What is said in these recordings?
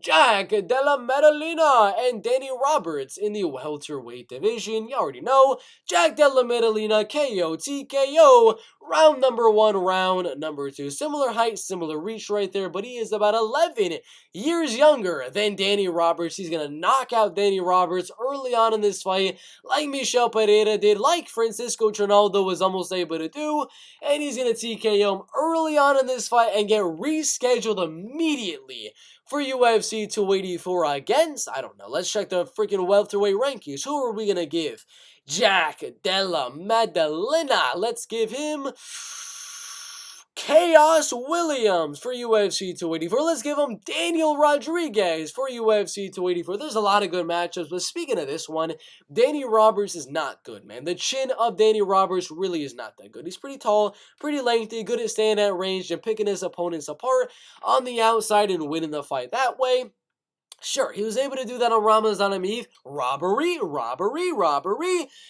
Jack Della Maddalena and Danny Roberts in the welterweight division. You already know. Jack Della Maddalena KO TKO. Round number 1, round number 2. Similar height, similar reach right there, but he is about 11 years younger than Danny Roberts. He's going to knock out Danny Roberts early on in this fight, like Michel Pereira did, like Francisco Trinaldo was almost able to do, and he's going to TKO him early on in this fight and get rescheduled immediately for UFC 284 against, I don't know, let's check the freaking welterweight rankings. Who are we going to give? Jack Della Maddalena. Let's give him Chaos Williams for UFC 284. Let's give him Daniel Rodriguez for UFC 284. There's a lot of good matchups, but speaking of this one, Danny Roberts is not good, man. The chin of Danny Roberts really is not that good. He's pretty tall, pretty lengthy, good at staying at range and picking his opponents apart on the outside and winning the fight that way. Sure, he was able to do that on Ramazan Emeev. Robbery.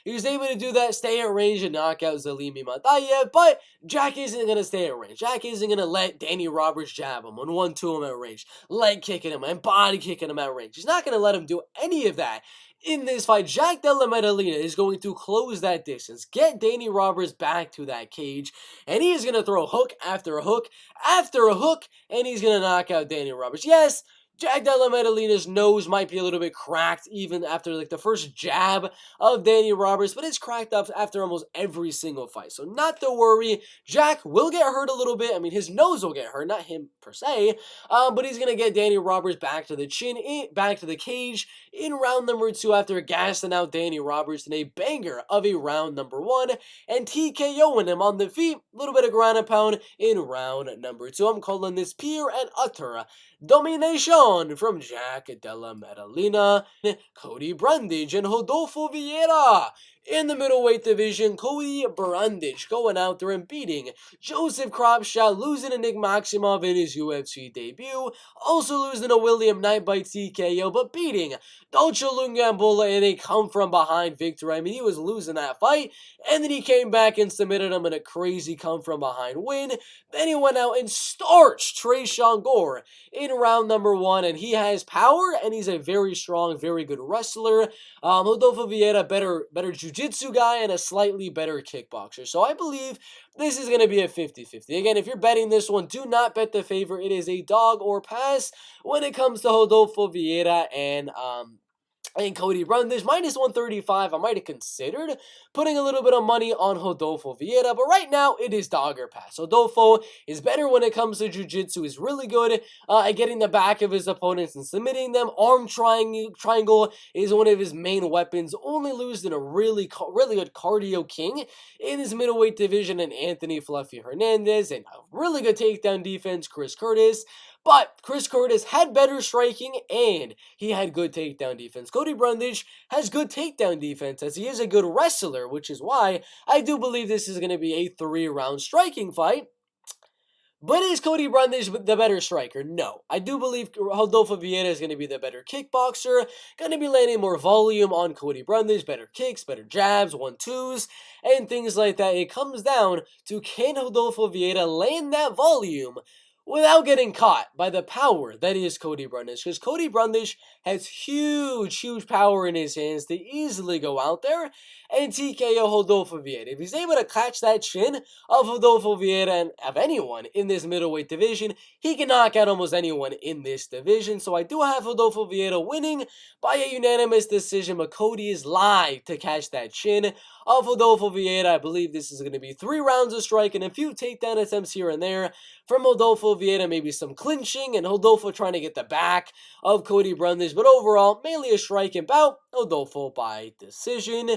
He was able to do that, stay at range and knock out Zalimi Matayev, but Jack isn't going to stay at range. Jack isn't going to let Danny Roberts jab him and 1-2 him at range, leg kicking him and body kicking him at range. He's not going to let him do any of that. In this fight, Jack Della Maddalena is going to close that distance, get Danny Roberts back to that cage, and he is going to throw hook after a hook after a hook, and he's going to knock out Danny Roberts. Yes, Jack Della Maddalena's nose might be a little bit cracked even after like the first jab of Danny Roberts, but it's cracked up after almost every single fight. So not to worry, Jack will get hurt a little bit. I mean, his nose will get hurt, not him per se, but he's going to get Danny Roberts back to the chin, back to the cage in round number 2 after gassing out Danny Roberts in a banger of a round number 1 and TKOing him on the feet. A little bit of ground and pound in round number 2. I'm calling this pure and utter domination from Jack Della Maddalena. Cody Brundage and Rodolfo Vieira. In the middleweight division, Cody Brundage going out there and beating Joseph Kropschat, losing to Nick Maximov in his UFC debut, also losing to William Knight by TKO, but beating Dolce Lungambola in a come-from-behind victory. I mean, he was losing that fight, and then he came back and submitted him in a crazy come-from-behind win. Then he went out and starched Tresean Gore in round number 1, and he has power, and he's a very strong, very good wrestler. Rodolfo Vieira, better jiu-jitsu guy, and a slightly better kickboxer. So I believe this is going to be a 50-50. Again, if you're betting this one, do not bet the favor. It is a dog or pass when it comes to Rodolfo Vieira and Cody Brundage. Minus 135, I might have considered putting a little bit of money on Rodolfo Vieira, but right now it is dog or pass. Rodolfo is better when it comes to jiu-jitsu. He's really good at getting the back of his opponents and submitting them. Arm triangle is one of his main weapons. Only losing in a really good cardio king in his middleweight division and Anthony Fluffy Hernandez, and a really good takedown defense, Chris Curtis. But Chris Curtis had better striking and he had good takedown defense. Cody Brundage has good takedown defense as he is a good wrestler, which is why I do believe this is going to be a 3-round striking fight. But is Cody Brundage the better striker? No. I do believe Rodolfo Vieira is going to be the better kickboxer, going to be landing more volume on Cody Brundage, better kicks, better jabs, 1-2s, and things like that. It comes down to, can Rodolfo Vieira land that volume without getting caught by the power that is Cody Brundage? Because Cody Brundage has huge power in his hands to easily go out there and TKO Rodolfo Vieira. If he's able to catch that chin of Rodolfo Vieira and of anyone in this middleweight division, he can knock out almost anyone in this division. So I do have Rodolfo Vieira winning by a unanimous decision, but Cody is live to catch that chin of Rodolfo Vieira. I believe this is going to be 3 rounds of striking, a few takedown attempts here and there from Rodolfo Vieira, maybe some clinching, and Rodolfo trying to get the back of Cody Brundage. But overall, mainly a striking bout, Rodolfo by decision.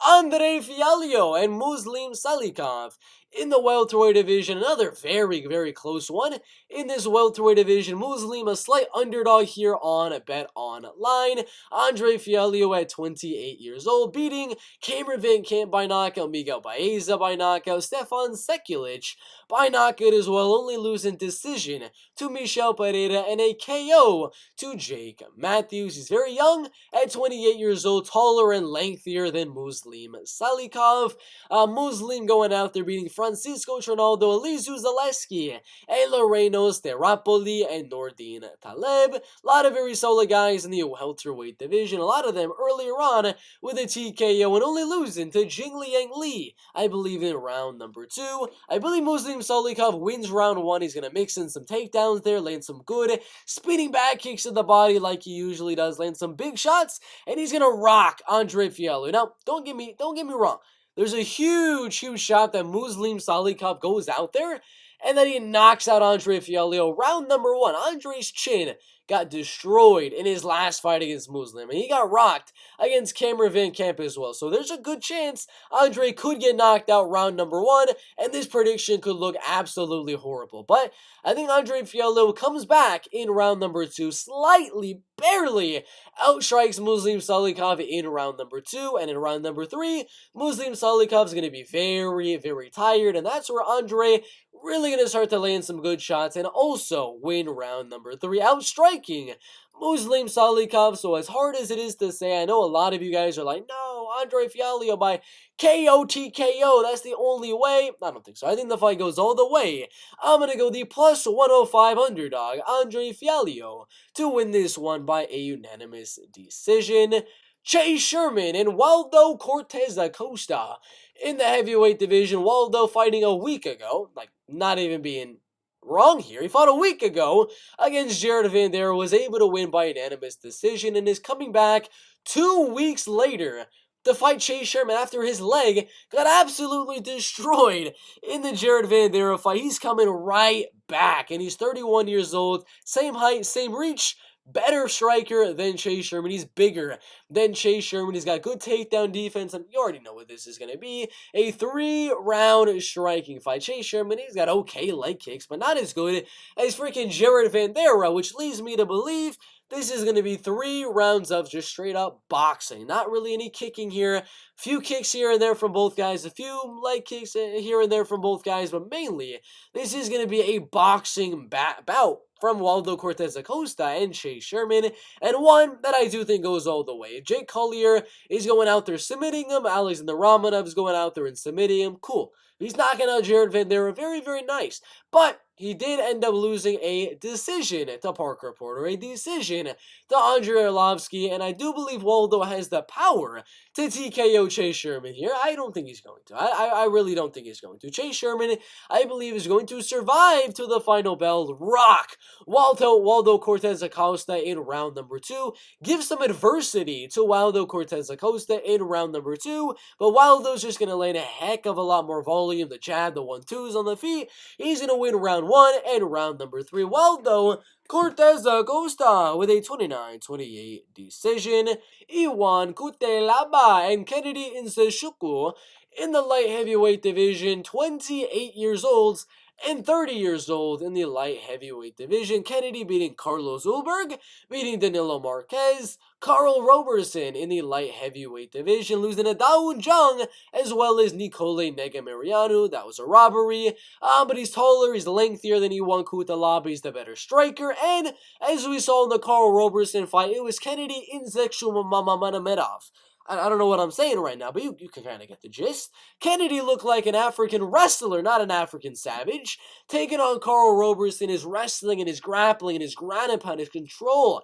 Andre Fialho and Muslim Salikov in the welterweight division. Another very close one in this welterweight division. Muslim a slight underdog here on Bet Online. Andre Fialho at 28 years old, beating Cameron Van Camp by knockout, Miguel Baeza by knockout, Stefan Sekulic by knockout as well, only losing decision to Michel Pereira and a KO to Jake Matthews. He's very young at 28 years years old, taller and lengthier than Muslim Salikov. Muslim going out there beating Francisco Trinaldo, Elizu Zaleski, Eloreno Sterapoli, and Nordin Taleb. A lot of very solid guys in the welterweight division. A lot of them earlier on with a TKO and only losing to Jingliang Li, I believe, in round number 2. I believe Muslim Salikov wins round 1. He's going to mix in some takedowns there, land some good spinning back kicks to the body like he usually does, land some big shots, and he's going to rock Andre Fialho. Now, don't get me wrong. There's a huge shot that Muslim Salikov goes out there and then he knocks out Andre Fialho. Round number 1, Andre's chin got destroyed in his last fight against Muslim, and he got rocked against Cameron Van Camp as well. So there's a good chance Andre could get knocked out round number 1, and this prediction could look absolutely horrible. But I think Andre Fialho comes back in round number 2, slightly, barely outstrikes Muslim Salikov in round number 2, and in round number 3, Muslim Salikov is going to be very, very tired, and that's where Andre really going to start to land some good shots and also win round number 3, outstriking Muslim Salikov. So as hard as it is to say, I know a lot of you guys are like, no, Andre Fialho by KO TKO, that's the only way. I don't think so. I think the fight goes all the way. I'm going to go the plus 105 underdog, Andre Fialho, to win this one by a unanimous decision. Chase Sherman and Waldo Cortez Acosta in the heavyweight division. Waldo fighting a week ago, like not even being wrong here. He fought a week ago against Jared Vanderaa, was able to win by unanimous decision, and is coming back 2 weeks later to fight Chase Sherman after his leg got absolutely destroyed in the Jared Vanderaa fight. He's coming right back, and he's 31 years old, same height, same reach, better striker than Chase Sherman. He's bigger than Chase Sherman. He's got good takedown defense, and you already know what this is going to be. A 3-round striking fight. Chase Sherman, he's got okay leg kicks, but not as good as freaking Jared Vanderaa, which leads me to believe this is going to be 3 rounds of just straight up boxing. Not really any kicking here. Few kicks here and there from both guys. A few leg kicks here and there from both guys. But mainly, this is going to be a boxing bout from Waldo Cortez Acosta and Chase Sherman. And one that I do think goes all the way. Jake Collier is going out there submitting him. Alexander Romanov is going out there and submitting him. Cool. He's knocking out Jared Vanderaa. Very, very nice. But he did end up losing a decision to Parker Porter, a decision to Andrei Arlovsky, and I do believe Waldo has the power to TKO Chase Sherman here. I don't think he's going to. I really don't think he's going to. Chase Sherman, I believe, is going to survive to the final bell, rock Waldo Cortez Acosta in round number 2, give some adversity to Waldo Cortez Acosta in round number 2, but Waldo's just going to land a heck of a lot more volume, the jab, the 1-2s on the feet. He's going to win round 1 and round number 3. Waldo Cortez Acosta with a 29-28 decision. Iwan Cutelaba and Kennedy Nzechukwu in the light heavyweight division, 28 years old and 30 years old in the light heavyweight division. Kennedy beating Carlos Ulberg, beating Danilo Marquez. Carl Roberson in the light heavyweight division, losing to Daun Jung, as well as Nicole Negamarianu. That was a robbery. But he's taller, he's lengthier than Iwan Cutelaba. He's the better striker. And as we saw in the Carl Roberson fight, it was Kennedy Nzechukwu. I don't know what I'm saying right now, but you can kind of get the gist. Kennedy looked like an African wrestler, not an African savage. Taking on Carl Roberson, his wrestling and his grappling and his ground and pound, his control.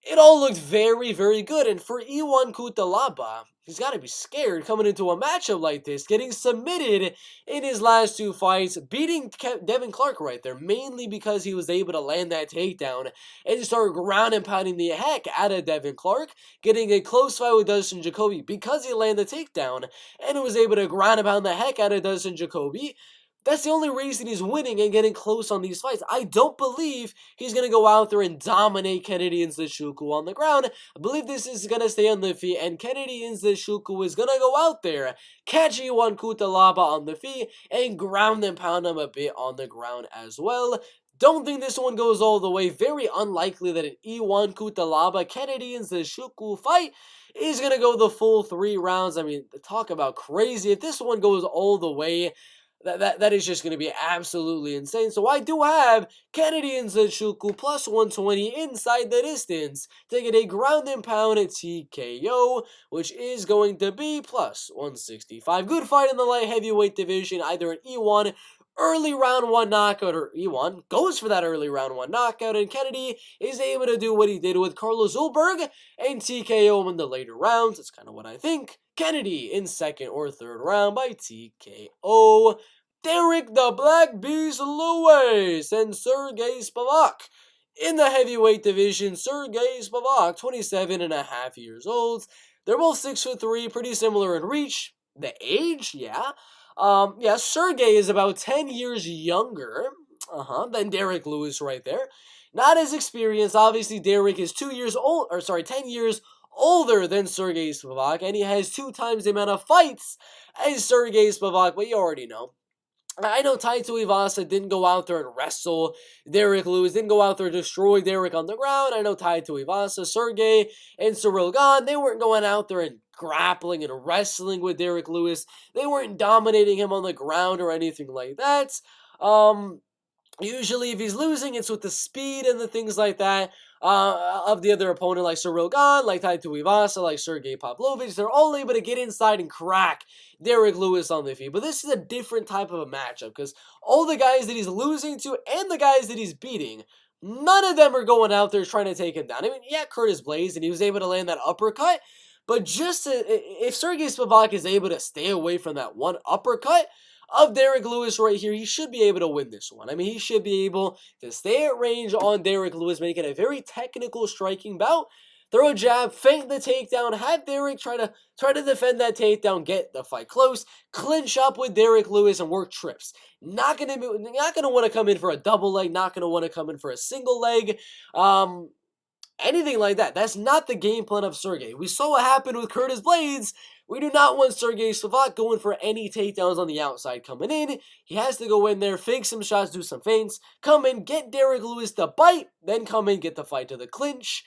It all looked very, very good. And for Iwan Cutelaba, he's got to be scared coming into a matchup like this, getting submitted in his last 2 fights, beating Devin Clark right there, mainly because he was able to land that takedown and start ground and pounding the heck out of Devin Clark, getting a close fight with Dustin Jacoby because he landed the takedown and was able to ground and pound the heck out of Dustin Jacoby. That's the only reason he's winning and getting close on these fights. I don't believe he's going to go out there and dominate Kennedy Nzechukwu on the ground. I believe this is going to stay on the feet, and Kennedy Nzechukwu is going to go out there, catch Iwan Cutelaba on the feet, and ground and pound him a bit on the ground as well. Don't think this one goes all the way. Very unlikely that an Iwan Cutelaba Kennedy Nzechukwu fight is going to go the full 3 rounds. I mean, talk about crazy. If this one goes all the way, That is just going to be absolutely insane. So I do have Kennedy and Nzechukwu plus 120 inside the distance to get a ground and pound at TKO, which is going to be plus 165. Good fight in the light heavyweight division, either an E1 early round one knockout, or E1 goes for that early round one knockout, and Kennedy is able to do what he did with Carlos Ulberg and TKO him in the later rounds. That's kind of what I think. Kennedy in second or third round by TKO. Derek the Black Beast Lewis and Sergey Spivak. In the heavyweight division, Sergey Spivak, 27 and a half years old. They're both 6'3", pretty similar in reach. The age, yeah. Sergey is about 10 years younger than Derek Lewis right there. Not as experienced. Obviously, Derek is 10 years older than Sergey Spivak, and he has 2 times the amount of fights as Sergey Spivak, but you already know. I know Taito Ivasa didn't go out there and wrestle Derek Lewis, didn't go out there and destroy Derek on the ground. I know Taito Ivasa, Sergey, and Cyril Gane, they weren't going out there and grappling and wrestling with Derek Lewis. They weren't dominating him on the ground or anything like that. Usually, if he's losing, it's with the speed and the things like that of the other opponent, like Cyril Gane, like Taito Ivasa, like Sergey Pavlovich. They're all able to get inside and crack Derek Lewis on the feet. But this is a different type of a matchup, because all the guys that he's losing to and the guys that he's beating, none of them are going out there trying to take him down. I mean, yeah, Curtis Blades, and he was able to land that uppercut, but if Sergey Spivak is able to stay away from that one uppercut of Derek Lewis right here, he should be able to win this one. I mean, he should be able to stay at range on Derek Lewis, make it a very technical striking bout. Throw a jab, feint the takedown, have Derek try to defend that takedown, get the fight close, clinch up with Derek Lewis, and work trips. Not gonna want to come in for a double leg, not gonna want to come in for a single leg. Anything like that. That's not the game plan of Sergey. We saw what happened with Curtis Blades. We do not want Sergey Spivak going for any takedowns on the outside coming in. He has to go in there, fake some shots, do some feints, come in, get Derek Lewis to bite, then come in, get the fight to the clinch,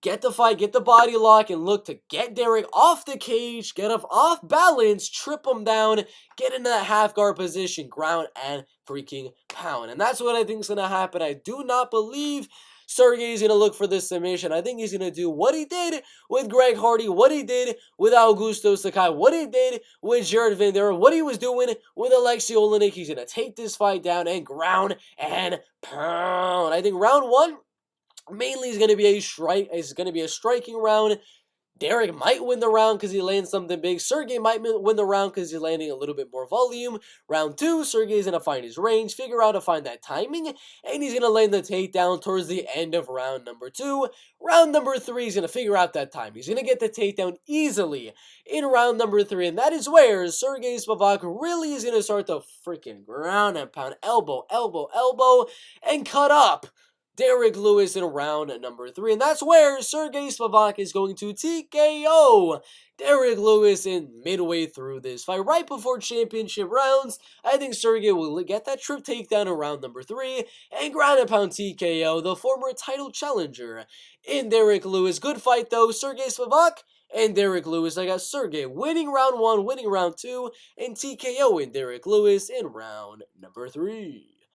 get the fight, get the body lock, and look to get Derek off the cage, get him off balance, trip him down, get into that half guard position, ground and freaking pound. And that's what I think is going to happen. I do not believe Sergey's going to look for this submission. I think he's going to do what he did with Greg Hardy, what he did with Augusto Sakai, what he did with Jared Vanderaa, what he was doing with Alexei Olenek. He's going to take this fight down and ground and pound. I think round one mainly is going to be a striking round. Derek might win the round because he lands something big. Sergey might win the round because he's landing a little bit more volume. Round two, Sergey's going to find his range, figure out to find that timing, and he's going to land the takedown towards the end of round number two. Round number three, he's going to figure out that time. He's going to get the takedown easily in round number three, and that is where Sergey Spivak really is going to start to freaking ground and pound, elbow, and cut up Derek Lewis in round number three. And that's where Sergey Spivak is going to TKO Derek Lewis in midway through this fight. Right before championship rounds, I think Sergey will get that trip takedown in round number three and ground and pound TKO the former title challenger in Derek Lewis. Good fight though, Sergey Spivak and Derek Lewis. I got Sergey winning round one, winning round two, and TKO in Derek Lewis in round number three.